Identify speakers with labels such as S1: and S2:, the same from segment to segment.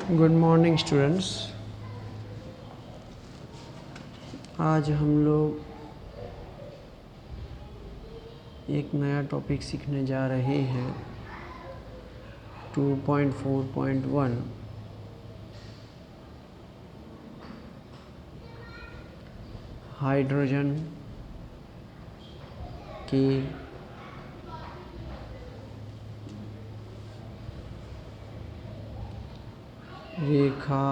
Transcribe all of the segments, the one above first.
S1: Good morning students. आज हम लोग एक नया टॉपिक सीखने जा रहे हैं 2.4.1 हाइड्रोजन की रेखा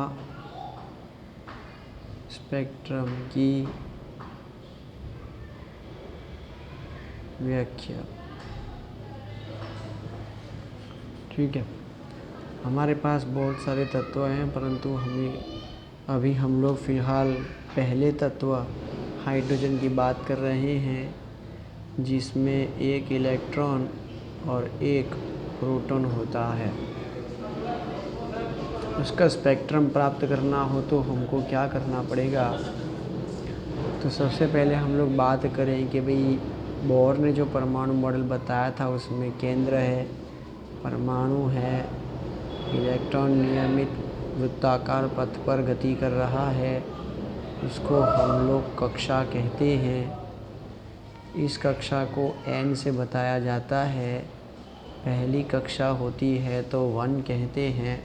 S1: स्पेक्ट्रम की व्याख्या। ठीक है, हमारे पास बहुत सारे तत्व हैं, परंतु अभी हम लोग फ़िलहाल पहले तत्व हाइड्रोजन की बात कर रहे हैं, जिसमें एक इलेक्ट्रॉन और एक प्रोटॉन होता है। उसका स्पेक्ट्रम प्राप्त करना हो तो हमको क्या करना पड़ेगा? तो सबसे पहले हम लोग बात करें कि भाई बोर ने जो परमाणु मॉडल बताया था उसमें केंद्र है, परमाणु है, इलेक्ट्रॉन नियमित वृत्ताकार पथ पर गति कर रहा है, उसको हम लोग कक्षा कहते हैं। इस कक्षा को n से बताया जाता है। पहली कक्षा होती है तो 1 कहते हैं,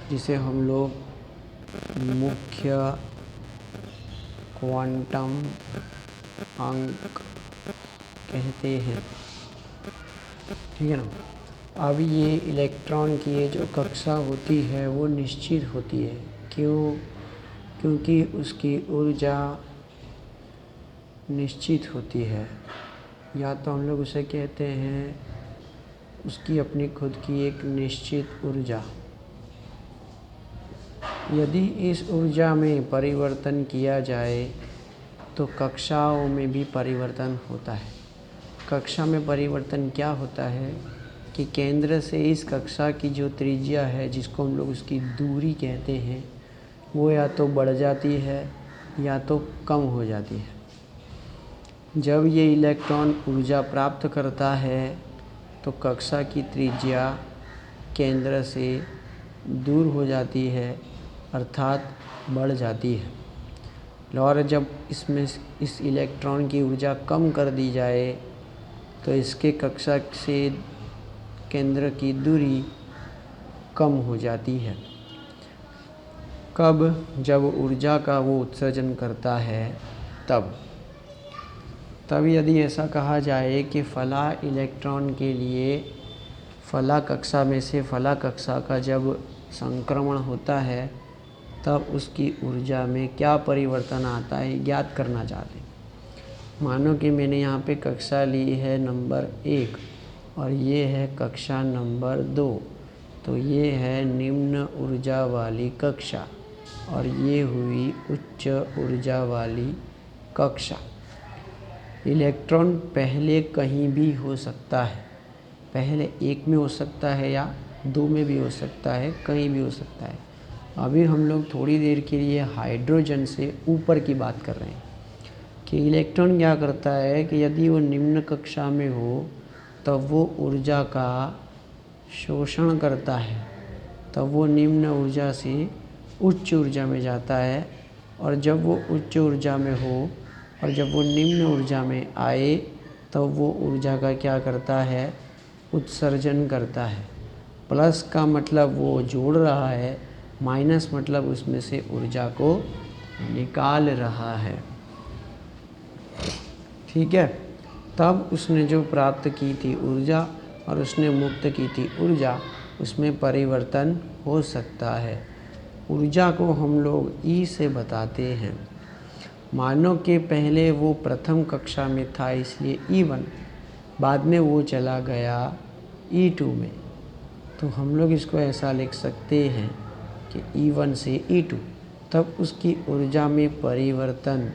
S1: जिसे हम लोग मुख्य क्वांटम अंक कहते हैं। ठीक है ना। अब ये इलेक्ट्रॉन की ये जो कक्षा होती है वो निश्चित होती है। क्योंकि उसकी ऊर्जा निश्चित होती है, या तो हम लोग उसे कहते हैं उसकी अपनी खुद की एक निश्चित ऊर्जा। यदि इस ऊर्जा में परिवर्तन किया जाए तो कक्षाओं में भी परिवर्तन होता है। कक्षा में परिवर्तन क्या होता है कि केंद्र से इस कक्षा की जो त्रिज्या है, जिसको हम लोग उसकी दूरी कहते हैं, वो या तो बढ़ जाती है या तो कम हो जाती है। जब ये इलेक्ट्रॉन ऊर्जा प्राप्त करता है तो कक्षा की त्रिज्या केंद्र से दूर हो जाती है, अर्थात बढ़ जाती है। और जब इसमें इस इलेक्ट्रॉन की ऊर्जा कम कर दी जाए तो इसके कक्षा से केंद्र की दूरी कम हो जाती है। कब? जब ऊर्जा का वो उत्सर्जन करता है तब यदि ऐसा कहा जाए कि फला इलेक्ट्रॉन के लिए फला कक्षा में से फला कक्षा का जब संक्रमण होता है तब उसकी ऊर्जा में क्या परिवर्तन आता है ज्ञात करना चाहते हैं। मानो कि मैंने यहाँ पे कक्षा ली है नंबर 1 और ये है कक्षा नंबर 2, तो ये है निम्न ऊर्जा वाली कक्षा और ये हुई उच्च ऊर्जा वाली कक्षा। इलेक्ट्रॉन पहले कहीं भी हो सकता है, पहले 1 में हो सकता है या 2 में भी हो सकता है, कहीं भी हो सकता है। अभी हम लोग थोड़ी देर के लिए हाइड्रोजन से ऊपर की बात कर रहे हैं कि इलेक्ट्रॉन क्या करता है कि यदि वो निम्न कक्षा में हो तब वो ऊर्जा का शोषण करता है, तब वो निम्न ऊर्जा से उच्च ऊर्जा में जाता है, और जब वो उच्च ऊर्जा में हो और जब वो निम्न ऊर्जा में आए तब वो ऊर्जा का क्या करता है? उत्सर्जन करता है। प्लस का मतलब वो जोड़ रहा है, माइनस मतलब उसमें से ऊर्जा को निकाल रहा है। ठीक है, तब उसने जो प्राप्त की थी ऊर्जा और उसने मुक्त की थी ऊर्जा, उसमें परिवर्तन हो सकता है। ऊर्जा को हम लोग ई से बताते हैं। मानो कि पहले वो प्रथम कक्षा में था इसलिए E1, बाद में वो चला गया E2 में, तो हम लोग इसको ऐसा लिख सकते हैं कि E1 से E2। तब उसकी ऊर्जा में परिवर्तन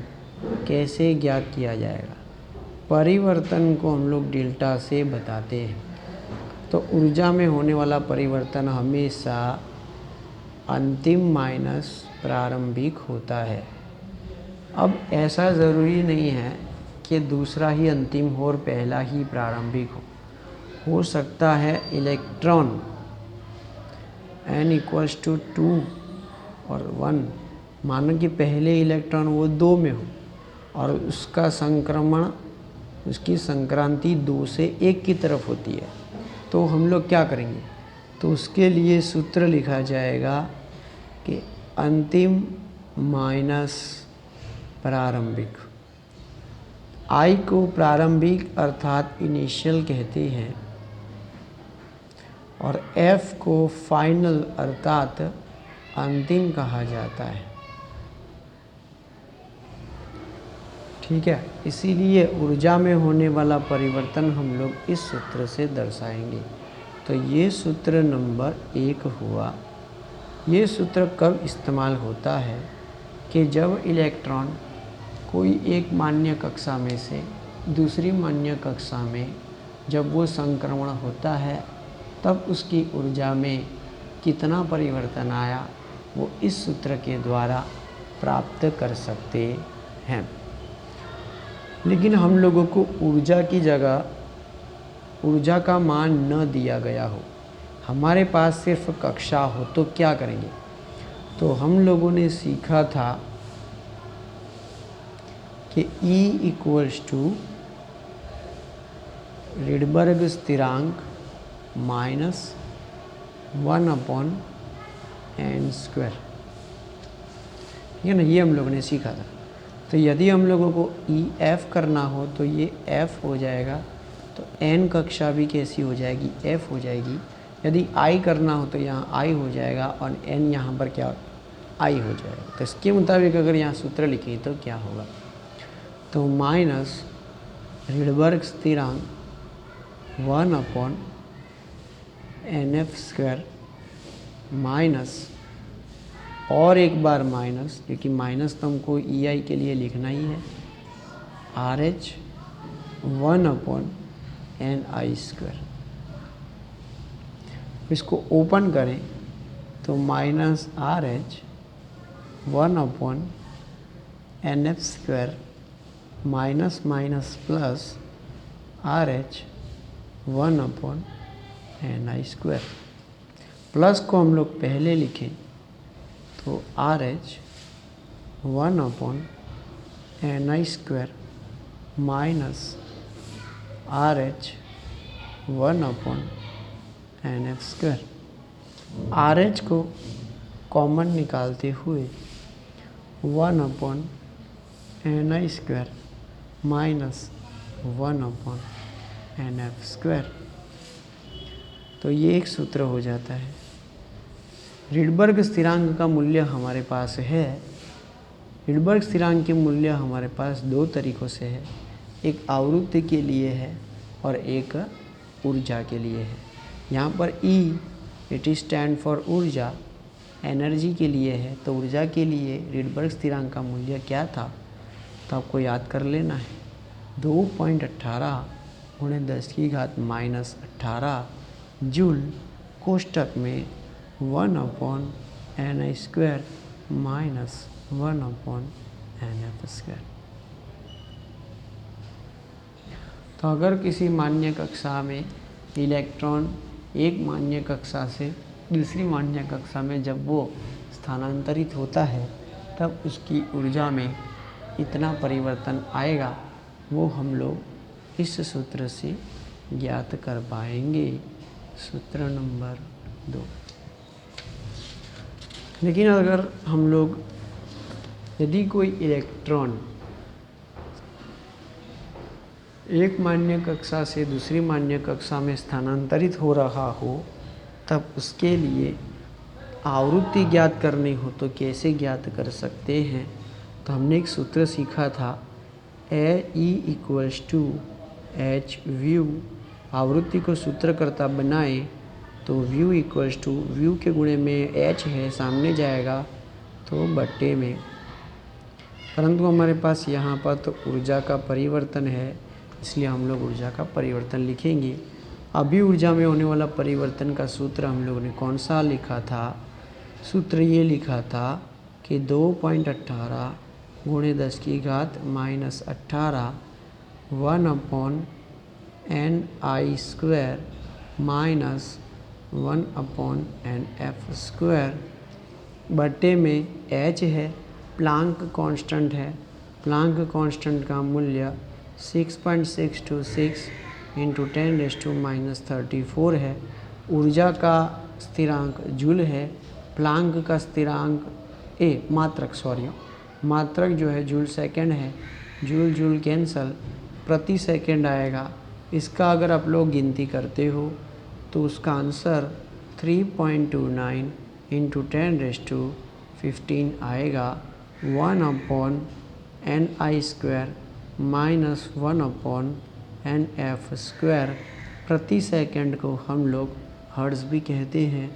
S1: कैसे ज्ञात किया जाएगा? परिवर्तन को हम लोग डेल्टा से बताते हैं। तो ऊर्जा में होने वाला परिवर्तन हमेशा अंतिम माइनस प्रारंभिक होता है। अब ऐसा ज़रूरी नहीं है कि दूसरा ही अंतिम हो और पहला ही प्रारंभिक हो सकता है इलेक्ट्रॉन n इक्वल्स टू 2 और 1, मानो कि पहले इलेक्ट्रॉन वो 2 में हो और उसका संक्रमण, उसकी संक्रांति 2 से 1 की तरफ होती है, तो हम लोग क्या करेंगे? तो उसके लिए सूत्र लिखा जाएगा कि अंतिम माइनस प्रारंभिक। I को प्रारंभिक अर्थात इनिशियल कहते हैं और F को फाइनल अर्थात अंतिम कहा जाता है। ठीक है, इसीलिए ऊर्जा में होने वाला परिवर्तन हम लोग इस सूत्र से दर्शाएंगे। तो ये सूत्र नंबर 1 हुआ। ये सूत्र कब इस्तेमाल होता है कि जब इलेक्ट्रॉन कोई एक मान्य कक्षा में से दूसरी मान्य कक्षा में जब वो संक्रमण होता है, तब उसकी ऊर्जा में कितना परिवर्तन आया वो इस सूत्र के द्वारा प्राप्त कर सकते हैं। लेकिन हम लोगों को ऊर्जा की जगह ऊर्जा का मान न दिया गया हो, हमारे पास सिर्फ कक्षा हो, तो क्या करेंगे? तो हम लोगों ने सीखा था कि E इक्वल्स टू रिडबर्ग स्थिरांक माइनस 1/n²। ठीक है ना, ये हम लोगों ने सीखा था। तो यदि हम लोगों को EF करना हो तो ये F हो जाएगा, तो n कक्षा भी कैसी हो जाएगी? F हो जाएगी। यदि I करना हो तो यहाँ I हो जाएगा और n यहाँ पर क्या? I हो जाएगा। तो इसके मुताबिक अगर यहाँ सूत्र लिखें तो क्या होगा? तो माइनस रिडबर्ग स्थिरांक 1/nf² माइनस और एक बार माइनस, क्योंकि माइनस तो हमको EI के लिए लिखना ही है, RH 1/ni²। इसको ओपन करें तो minus RH 1/nf² minus minus plus RH 1/ni²। Plus को हम लोग पहले लिखें तो RH 1/ni² minus RH 1/nf²। RH को कॉमन निकालते हुए 1/ni² माइनस 1/nf²। तो ये एक सूत्र हो जाता है। रिडबर्ग स्थिरांक का मूल्य हमारे पास है। रिडबर्ग स्थिरांक के मूल्य हमारे पास 2 तरीक़ों से है, एक आवृत्ति के लिए है और एक ऊर्जा के लिए है। यहाँ पर E it is stand for ऊर्जा, एनर्जी के लिए है। तो ऊर्जा के लिए रिडबर्ग स्थिरांक का मूल्य क्या था? तो आपको याद कर लेना है, 2.18 × 10⁻⁻18 जूल कोष्टक में 1/ni² माइनस 1/nf²। तो अगर किसी मान्य कक्षा में इलेक्ट्रॉन एक मान्य कक्षा से दूसरी मान्य कक्षा में जब वो स्थानांतरित होता है, तब उसकी ऊर्जा में इतना परिवर्तन आएगा, वो हम लोग इस सूत्र से ज्ञात कर पाएंगे। सूत्र नंबर 2। लेकिन अगर हम लोग, यदि कोई इलेक्ट्रॉन एक मान्य कक्षा से दूसरी मान्य कक्षा में स्थानांतरित हो रहा हो, तब उसके लिए आवृत्ति ज्ञात करनी हो तो कैसे ज्ञात कर सकते हैं? तो हमने एक सूत्र सीखा था, E equals to h view. आवृत्ति को सूत्रकर्ता बनाए तो व्यू इक्वल्स टू, व्यू के गुणे में h है, सामने जाएगा तो बट्टे में, परंतु हमारे पास यहाँ पर तो ऊर्जा का परिवर्तन है, इसलिए हम लोग ऊर्जा का परिवर्तन लिखेंगे। अभी ऊर्जा में होने वाला परिवर्तन का सूत्र हम लोगों ने कौन सा लिखा था? सूत्र ये लिखा था कि 2.18 × 10⁻⁻18 1/ni² माइनस 1/n/f², बटे में h है, प्लांक कांस्टेंट है, प्लांक कांस्टेंट का मूल्य 6.626 इंटू 10⁻⁻34 है। ऊर्जा का स्थिरांक जूल है, प्लांक का स्थिरांक मात्रक जो है जूल सेकंड है, जूल जूल कैंसल, प्रति सेकंड आएगा। इसका अगर आप लोग गिनती करते हो तो उसका आंसर 3.29 इंटू 10⁻15 आएगा। 1/ni² minus 1/nf²। प्रति सेकंड को हम लोग हर्ट्ज़ भी कहते हैं।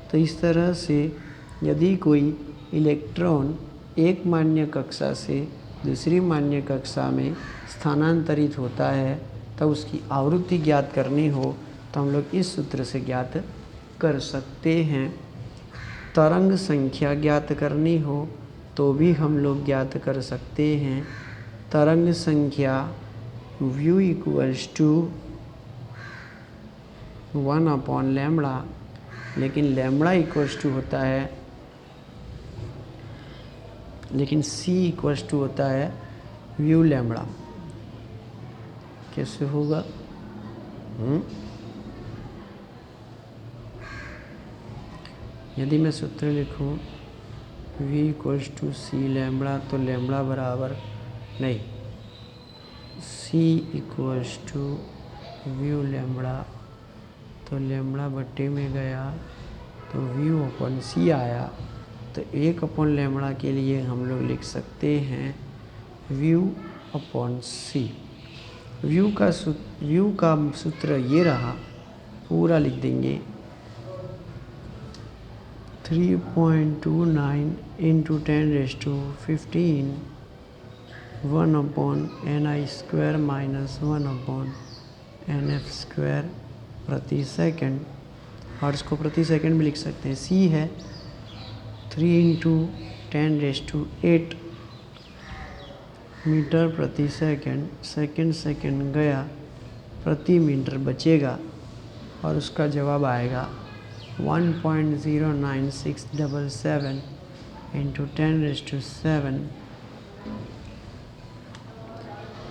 S1: तो इस तरह से यदि कोई इलेक्ट्रॉन एक मान्य कक्षा से दूसरी मान्य कक्षा में स्थानांतरित होता है तब उसकी आवृत्ति ज्ञात करनी हो तो हम लोग इस सूत्र से ज्ञात कर सकते हैं। तरंग संख्या ज्ञात करनी हो तो भी हम लोग ज्ञात कर सकते हैं। तरंग संख्या v = 1/λ, लेकिन लैम्ब्डा इक्वल्स होता है, लेकिन c इक्वल्स होता है v⁴। कैसे होगा? यदि मैं सूत्र लिखूं v = c⁴ तो लैम्ब्डा बराबर नहीं, c = v⁴, तो लैम्ब्डा बट्टे में गया तो v/c आया। तो 1/λ के लिए हम लोग लिख सकते हैं v/c। व्यू का सूत्र ये रहा, पूरा लिख देंगे 3.29 इंटू 10⁻15 1/ni² माइनस 1/nf² प्रति सेकंड। हर्ट्ज़ को प्रति सेकंड भी लिख सकते हैं। c है 3 × 10⁸ मीटर प्रति सेकंड। सेकंड गया, प्रति मीटर बचेगा और उसका जवाब आएगा 1.09677 into 10⁻7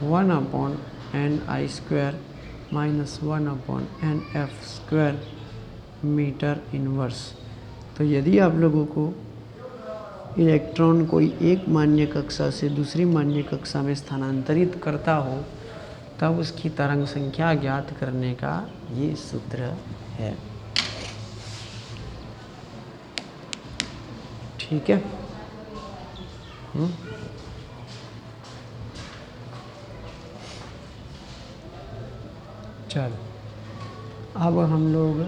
S1: 1/ni² minus 1/nf² metre inverse. तो यदि आप लोगों को इलेक्ट्रॉन कोई एक मान्य कक्षा से दूसरी मान्य कक्षा में स्थानांतरित करता हो तब उसकी तरंग संख्या ज्ञात करने का ये सूत्र है। ठीक है। चलो अब हम लोग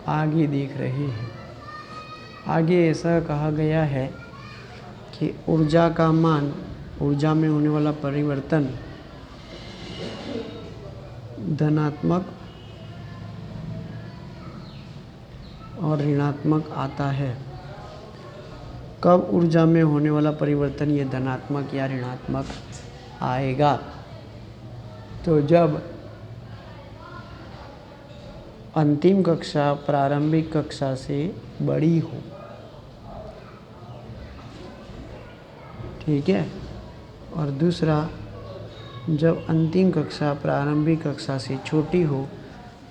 S1: आगे देख रहे हैं। आगे ऐसा कहा गया है कि ऊर्जा का मान, ऊर्जा में होने वाला परिवर्तन धनात्मक और ऋणात्मक आता है। कब ऊर्जा में होने वाला परिवर्तन ये धनात्मक या ऋणात्मक आएगा? तो जब अंतिम कक्षा प्रारंभिक कक्षा से बड़ी हो। ठीक है। और दूसरा, जब अंतिम कक्षा प्रारंभिक कक्षा से छोटी हो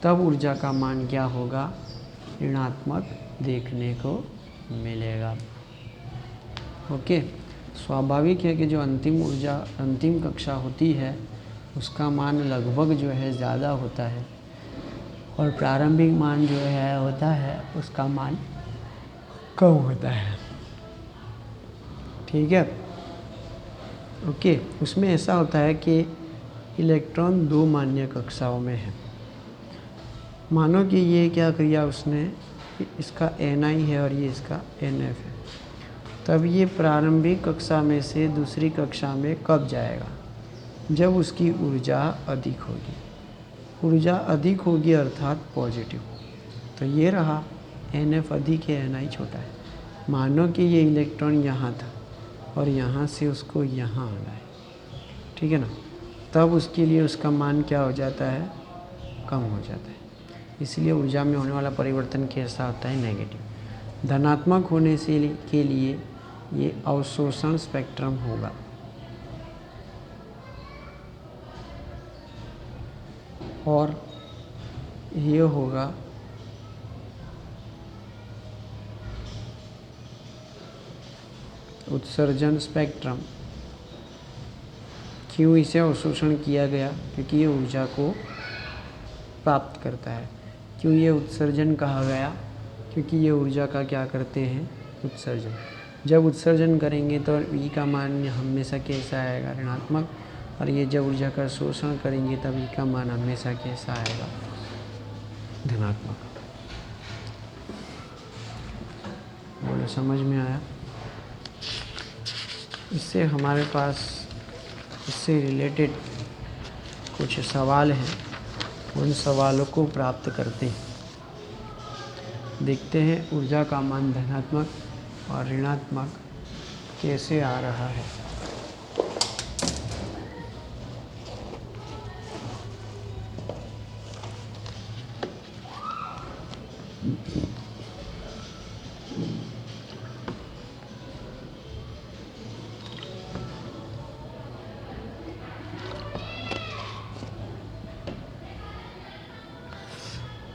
S1: तब ऊर्जा का मान क्या होगा? ऋणात्मक देखने को मिलेगा। ओके। स्वाभाविक है कि जो अंतिम कक्षा होती है उसका मान लगभग जो है ज़्यादा होता है और प्रारंभिक मान जो है होता है उसका मान कम होता है। ठीक है। ओके। उसमें ऐसा होता है कि इलेक्ट्रॉन दो मान्य कक्षाओं में है। मानो कि ये क्या किया उसने, इसका Ni है और ये इसका Nf है, तब ये प्रारंभिक कक्षा में से दूसरी कक्षा में कब जाएगा? जब उसकी ऊर्जा अधिक होगी। ऊर्जा अधिक होगी अर्थात पॉजिटिव। तो ये रहा, Nf अधिक है, Ni छोटा है। मानो कि ये इलेक्ट्रॉन यहाँ था और यहाँ से उसको यहाँ आना है। ठीक है ना? तब उसके लिए उसका मान क्या हो जाता है? कम हो जाता है। इसलिए ऊर्जा में होने वाला परिवर्तन कैसा होता है? नेगेटिव। धनात्मक होने से के लिए ये अवशोषण स्पेक्ट्रम होगा। और ये होगा उत्सर्जन स्पेक्ट्रम। क्यों इसे अवशोषण किया गया? क्योंकि ये ऊर्जा को प्राप्त करता है। क्यों ये उत्सर्जन कहा गया? क्योंकि ये ऊर्जा का क्या करते हैं? उत्सर्जन। जब उत्सर्जन करेंगे तो ई का मान हमेशा कैसा आएगा? ऋणात्मक। और ये जब ऊर्जा का शोषण करेंगे तब ई का मान हमेशा कैसा आएगा? धनात्मक। बोलो, समझ में आया? इससे हमारे पास इससे रिलेटेड कुछ सवाल हैं, उन सवालों को प्राप्त करते हैं। देखते हैं ऊर्जा का मान धनात्मक और ऋणात्मक कैसे आ रहा है।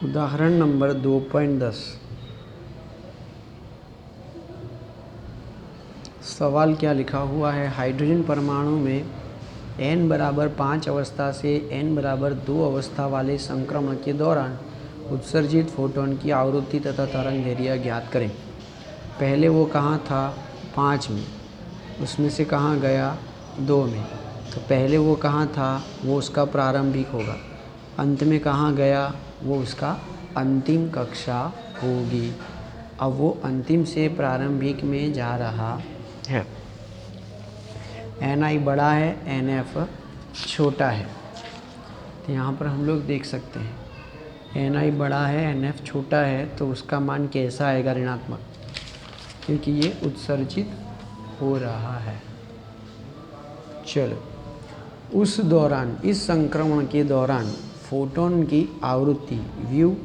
S1: उदाहरण नंबर 2.10। सवाल क्या लिखा हुआ है? हाइड्रोजन परमाणु में n बराबर 5 अवस्था से n बराबर 2 अवस्था वाले संक्रमण के दौरान उत्सर्जित फोटोन की आवृत्ति तथा तरंग दैर्घ्य ज्ञात करें। पहले वो कहाँ था? 5 में। उसमें से कहाँ गया? 2 में। तो पहले वो कहाँ था? वो उसका प्रारंभिक होगा। अंत में कहाँ गया? वो उसका अंतिम कक्षा होगी। अब वो अंतिम से प्रारंभिक में जा रहा है। Ni बड़ा है, Nf छोटा है। तो यहाँ पर हम लोग देख सकते हैं Ni बड़ा है, Nf छोटा है, तो उसका मान कैसा आएगा? ऋणात्मक, क्योंकि ये उत्सर्जित हो रहा है। चलो, उस दौरान, इस संक्रमण के दौरान फोटोन की आवृत्ति व्यू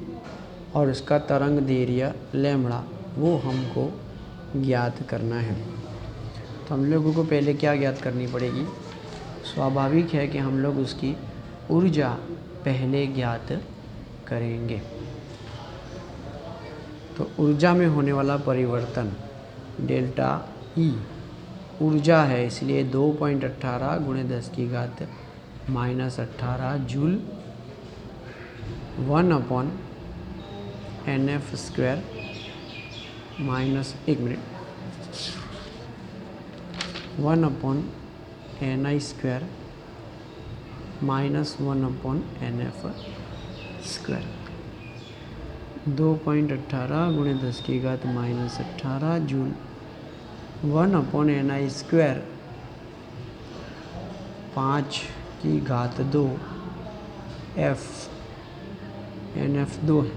S1: और उसका तरंग दैर्घ्य लैम्बडा वो हमको ज्ञात करना है। तो हम लोगों को पहले क्या ज्ञात करनी पड़ेगी? स्वाभाविक है कि हम लोग उसकी ऊर्जा पहले ज्ञात करेंगे। तो ऊर्जा में होने वाला परिवर्तन डेल्टा ई ऊर्जा है, इसलिए 2.18 × 10⁻⁻18 joule 1/nf² minus 1 minute 1/ni² minus 1/nf²। 2.18 × 10⁻⁻18 joule 1/ni², 5⁻², f nf 2 है,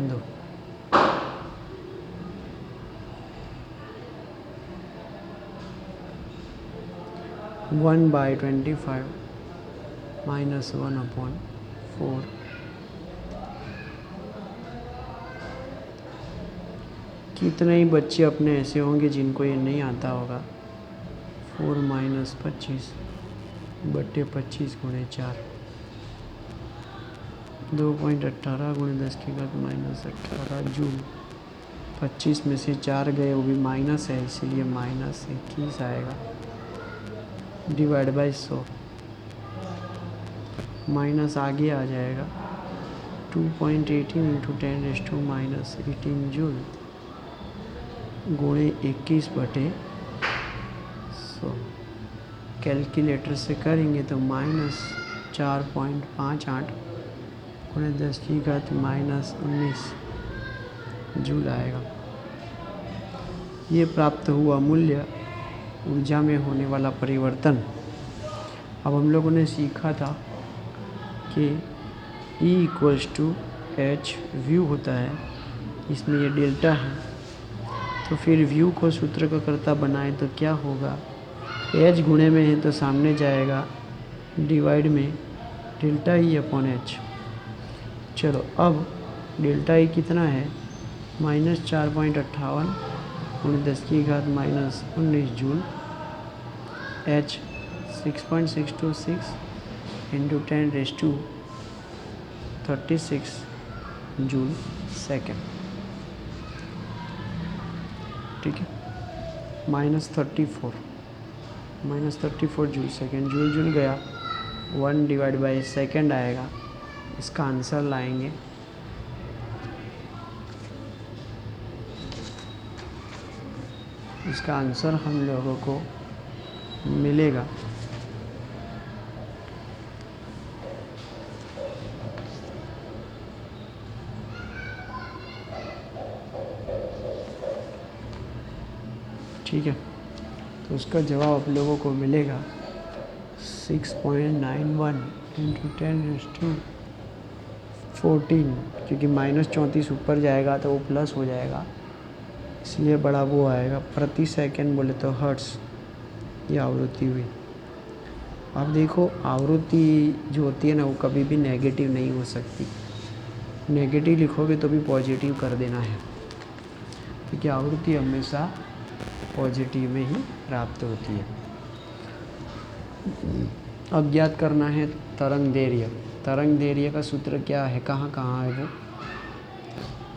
S1: 2। One by 25 minus 1/4। कितने ही बच्चे अपने ऐसे होंगे जिनको ये नहीं आता होगा। 4 - 25 बटे 25 × 4। 2.18 × 10⁻⁻18 जूल। 25 में से 4 गए, वो भी माइनस है, इसीलिए -21 आएगा। डिवाइड बाई 100, माइनस आगे आ जाएगा। 2.18 × 10⁻⁻18 जूल गुणे 21 बटे 100। कैलकुलेटर से करेंगे तो -4.58 × 10⁻⁻19 जूल आएगा। ये प्राप्त हुआ मूल्य ऊर्जा में होने वाला परिवर्तन। अब हम लोगों ने सीखा था कि E = H व्यू होता है, इसमें ये डेल्टा है। तो फिर व्यू को सूत्र का कर्ता बनाए तो क्या होगा? H गुणे में है तो सामने जाएगा, डिवाइड में डेल्टा E/H। चलो अब डेल्टा ई कितना है, -4.58 × 10⁻⁻19 जूल। H 6.626 × 10⁻36 joule second. ठीक है, -34 जूल सेकेंड। जूल जूल गया, 1/2 आएगा। इसका आंसर लाएंगे, इसका आंसर हम लोगों को मिलेगा ठीक है, तो उसका जवाब आप लोगों को मिलेगा 6.91 × 10⁻14, क्योंकि -34 ऊपर जाएगा तो वो प्लस हो जाएगा, इसलिए बड़ा वो आएगा। प्रति सेकंड बोले तो हर्ट्स ये आवृत्ति हुई। अब देखो आवृत्ति जो होती है ना, वो कभी भी नेगेटिव नहीं हो सकती। नेगेटिव लिखोगे तो भी पॉजिटिव कर देना है, क्योंकि आवृत्ति हमेशा पॉजिटिव में ही प्राप्त होती है। अब ज्ञात करना है तरंग दैर्घ्य। तरंग दैर्घ्य का सूत्र क्या है, कहाँ कहाँ है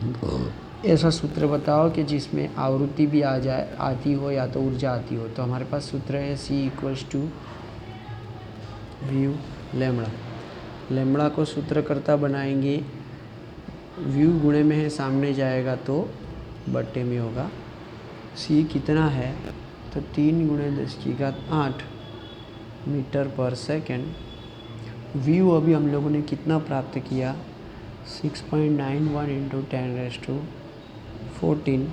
S1: वो? ऐसा सूत्र बताओ कि जिसमें आवृत्ति भी आ जाए, आती हो या तो ऊर्जा आती हो। तो हमारे पास सूत्र है C = व्यू लैम्बडा। लैम्बडा को सूत्रकर्ता बनाएंगे, व्यू गुणे में है, सामने जाएगा तो बट्टे में होगा। C कितना है, तो 3 × 10⁸ मीटर पर सेकेंड। व्यू अभी हम लोगों ने कितना प्राप्त किया, 6.91 × 10⁻14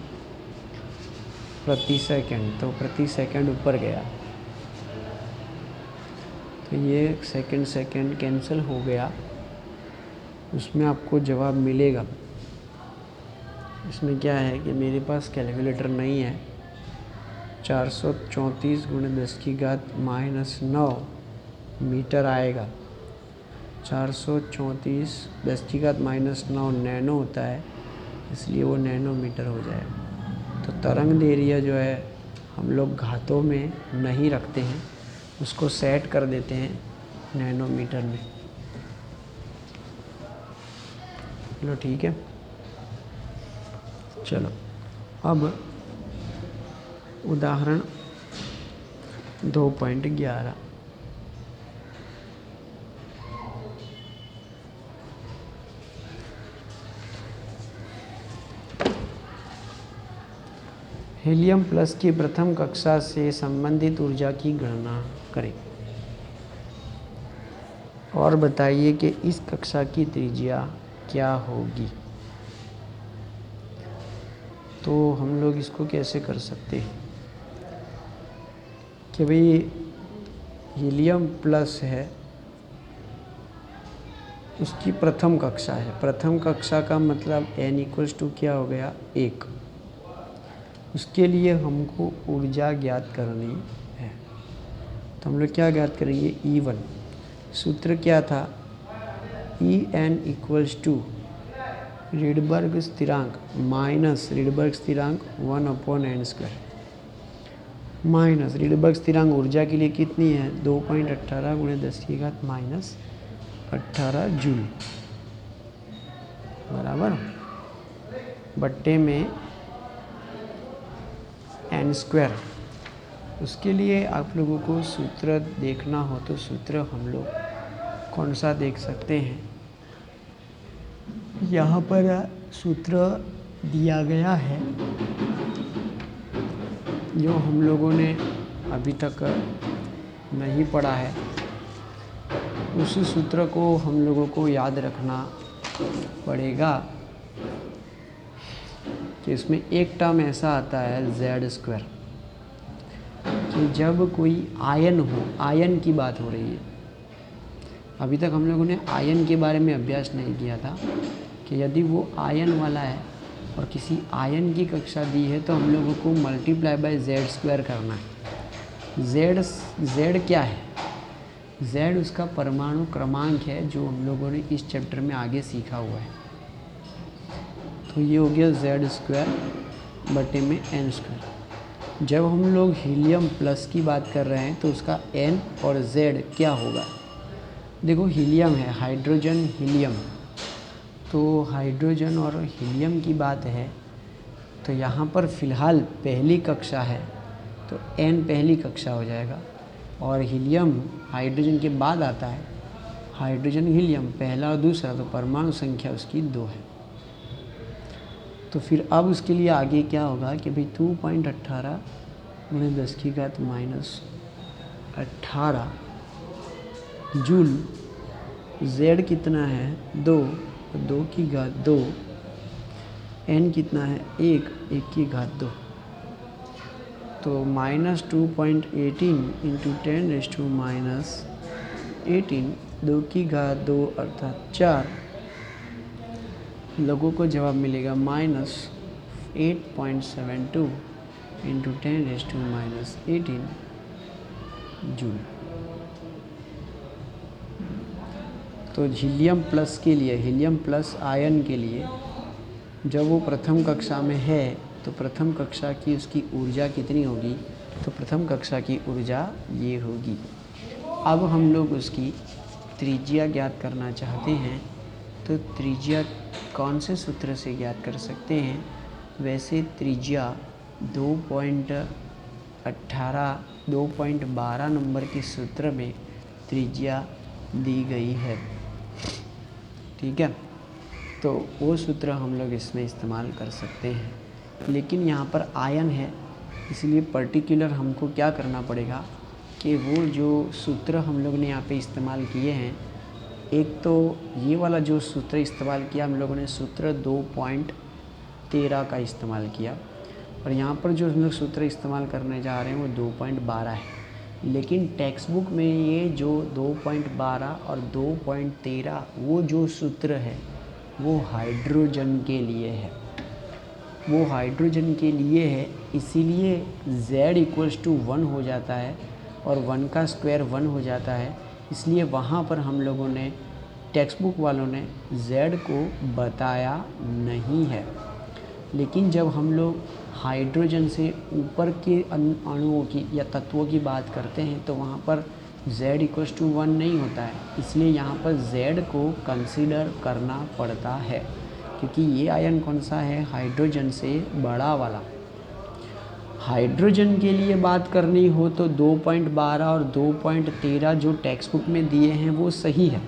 S1: प्रति सेकंड। तो प्रति सेकंड ऊपर गया, तो ये सेकंड कैंसिल हो गया, उसमें आपको जवाब मिलेगा। इसमें क्या है कि मेरे पास कैलकुलेटर नहीं है। 434 × 10⁻9 मीटर आएगा। 434 10⁻9 नैनो होता है, इसलिए वो नैनोमीटर हो जाएगा। तो तरंग दैर्घ्य जो है हम लोग घातों में नहीं रखते हैं, उसको सेट कर देते हैं नैनोमीटर में। चलो ठीक है, चलो अब उदाहरण 2.11। हीलियम प्लस की प्रथम कक्षा से संबंधित ऊर्जा की गणना करें और बताइए कि इस कक्षा की त्रिज्या क्या होगी। तो हम लोग इसको कैसे कर सकते हैं कि भाई हीलियम प्लस है, उसकी प्रथम कक्षा है। प्रथम कक्षा का मतलब n = क्या हो गया, 1। उसके लिए हमको ऊर्जा ज्ञात करनी है, तो हम लोग क्या ज्ञात करेंगे, E1। सूत्र क्या था, En = रिडबर्ग स्थिरांक माइनस रिडबर्ग स्थिरांक 1/n²। माइनस रिडबर्ग स्थिरांक ऊर्जा के लिए कितनी है, 2.18 × 10⁻18 जूल बराबर बट्टे में n²। उसके लिए आप लोगों को सूत्र देखना हो तो सूत्र हम लोग कौन सा देख सकते हैं, यहाँ पर सूत्र दिया गया है जो हम लोगों ने अभी तक नहीं पढ़ा है। उस सूत्र को हम लोगों को याद रखना पड़ेगा कि इसमें एक टर्म ऐसा आता है Z², कि जब कोई आयन हो, आयन की बात हो रही है। अभी तक हम लोगों ने आयन के बारे में अभ्यास नहीं किया था कि यदि वो आयन वाला है और किसी आयन की कक्षा दी है तो हम लोगों को मल्टीप्लाई बाय Z² करना है। Z क्या है, z उसका परमाणु क्रमांक है जो हम लोगों ने इस चैप्टर में आगे सीखा हुआ है। तो ये हो गया z स्क्वायर बटे में n स्क्वायर। जब हम लोग हीलियम प्लस की बात कर रहे हैं तो उसका n और z क्या होगा। देखो हीलियम है, हाइड्रोजन हीलियम, तो हाइड्रोजन और हीलियम की बात है तो यहाँ पर फ़िलहाल पहली कक्षा है तो n पहली कक्षा हो जाएगा, और हीलियम हाइड्रोजन के बाद आता है, हाइड्रोजन हीलियम पहला और दूसरा, तो परमाणु संख्या उसकी 2 है। तो फिर अब उसके लिए आगे क्या होगा कि भाई 2.18 × 10⁻18 जूल, z कितना है 2, 2 n कितना है 1, 1/2, तो -2.18 × 10⁻18 2/2 अर्थात 4, लोगों को जवाब मिलेगा -8.72 × 10⁻18 जूल। तो हीलियम प्लस के लिए, हीलियम प्लस आयन के लिए जब वो प्रथम कक्षा में है तो प्रथम कक्षा की उसकी ऊर्जा कितनी होगी, तो प्रथम कक्षा की ऊर्जा ये होगी। अब हम लोग उसकी त्रिज्या ज्ञात करना चाहते हैं, तो त्रिज्या कौन से सूत्र से ज्ञात कर सकते हैं। वैसे त्रिज्या 2.12 नंबर के सूत्र में त्रिज्या दी गई है, ठीक है। तो वो सूत्र हम लोग इसमें इस्तेमाल कर सकते हैं, लेकिन यहाँ पर आयन है इसलिए पर्टिकुलर हमको क्या करना पड़ेगा कि वो जो सूत्र हम लोग ने यहाँ पे इस्तेमाल किए हैं, एक तो ये वाला जो सूत्र इस्तेमाल किया हम लोगों ने सूत्र 2.13 का इस्तेमाल किया, और यहाँ पर जो हम लोग सूत्र इस्तेमाल करने जा रहे हैं वो 2.12 है। लेकिन टेक्स्ट बुक में ये जो 2.12 और 2.13 वो जो सूत्र है वो हाइड्रोजन के लिए है, वो हाइड्रोजन के लिए है, इसीलिए z = 1 हो जाता है और 1 का स्क्वायर 1 हो जाता है। इसलिए वहाँ पर हम लोगों ने, टेक्स्ट बुक वालों ने z को बताया नहीं है। लेकिन जब हम लोग हाइड्रोजन से ऊपर के अणुओं की या तत्वों की बात करते हैं तो वहाँ पर z = 1 नहीं होता है, इसलिए यहाँ पर z को कंसीडर करना पड़ता है, क्योंकि ये आयन कौन सा है, हाइड्रोजन से बड़ा वाला। हाइड्रोजन के लिए बात करनी हो तो 2.12 और 2.13 जो टेक्स्ट बुक में दिए हैं वो सही है,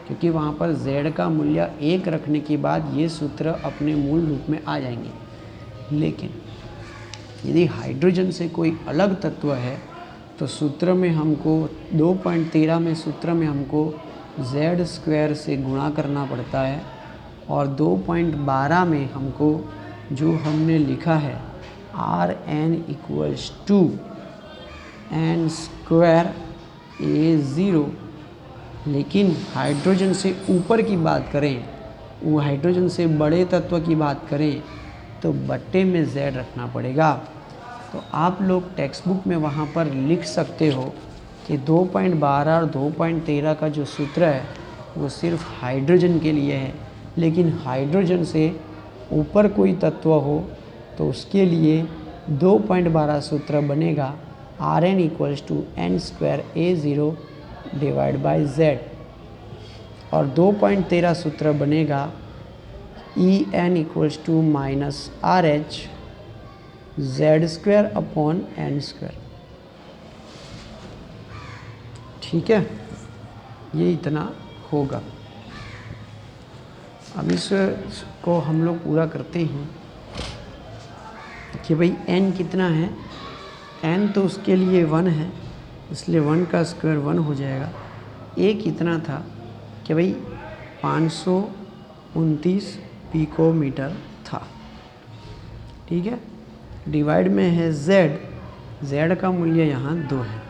S1: क्योंकि वहाँ पर z का मूल्य 1 रखने के बाद ये सूत्र अपने मूल रूप में आ जाएंगे। लेकिन यदि हाइड्रोजन से कोई अलग तत्व है तो सूत्र में हमको 2.13 में सूत्र में हमको z स्क्वायर से गुणा करना पड़ता है, और 2.12 में हमको जो हमने लिखा है Rn = n स्क्वायर A0। लेकिन हाइड्रोजन से ऊपर की बात करें, वो हाइड्रोजन से बड़े तत्व की बात करें तो बट्टे में z रखना पड़ेगा। तो आप लोग टेक्स्ट बुक में वहाँ पर लिख सकते हो कि 2.12 और 2.13 का जो सूत्र है वो सिर्फ हाइड्रोजन के लिए है, लेकिन हाइड्रोजन से ऊपर कोई तत्व हो तो उसके लिए 2.12 सूत्र बनेगा Rn = n square A0 / z, और 2.13 सूत्र बनेगा En = -RH z² / n²। ठीक है, ये इतना होगा। अब इसको हम लोग पूरा करते हैं कि भाई n कितना है, n तो उसके लिए 1 है, इसलिए 1 का स्क्वायर 1 हो जाएगा। a कितना था कि भाई 529 पिकोमीटर था, ठीक है। डिवाइड में है z का मूल्य यहाँ 2 है,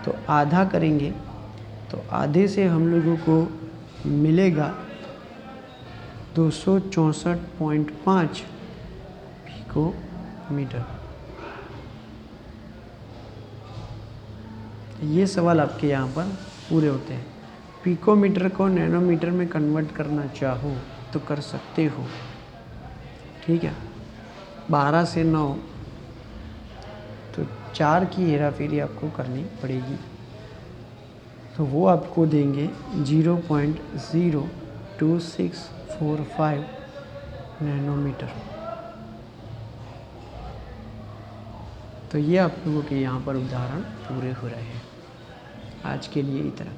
S1: तो आधा करेंगे तो आधे से हम लोगों को मिलेगा 264.5 पिकोमीटर। ये सवाल आपके यहाँ पर पूरे होते हैं। पिकोमीटर को नैनोमीटर में कन्वर्ट करना चाहो तो कर सकते हो, ठीक है। 12 से 9 तो 4 की हेरा फेरी आपको करनी पड़ेगी, तो वो आपको देंगे 0.02645 नैनोमीटर। तो ये आप लोगों के यहाँ पर उदाहरण पूरे हो रहे हैं। आज के लिए इतना।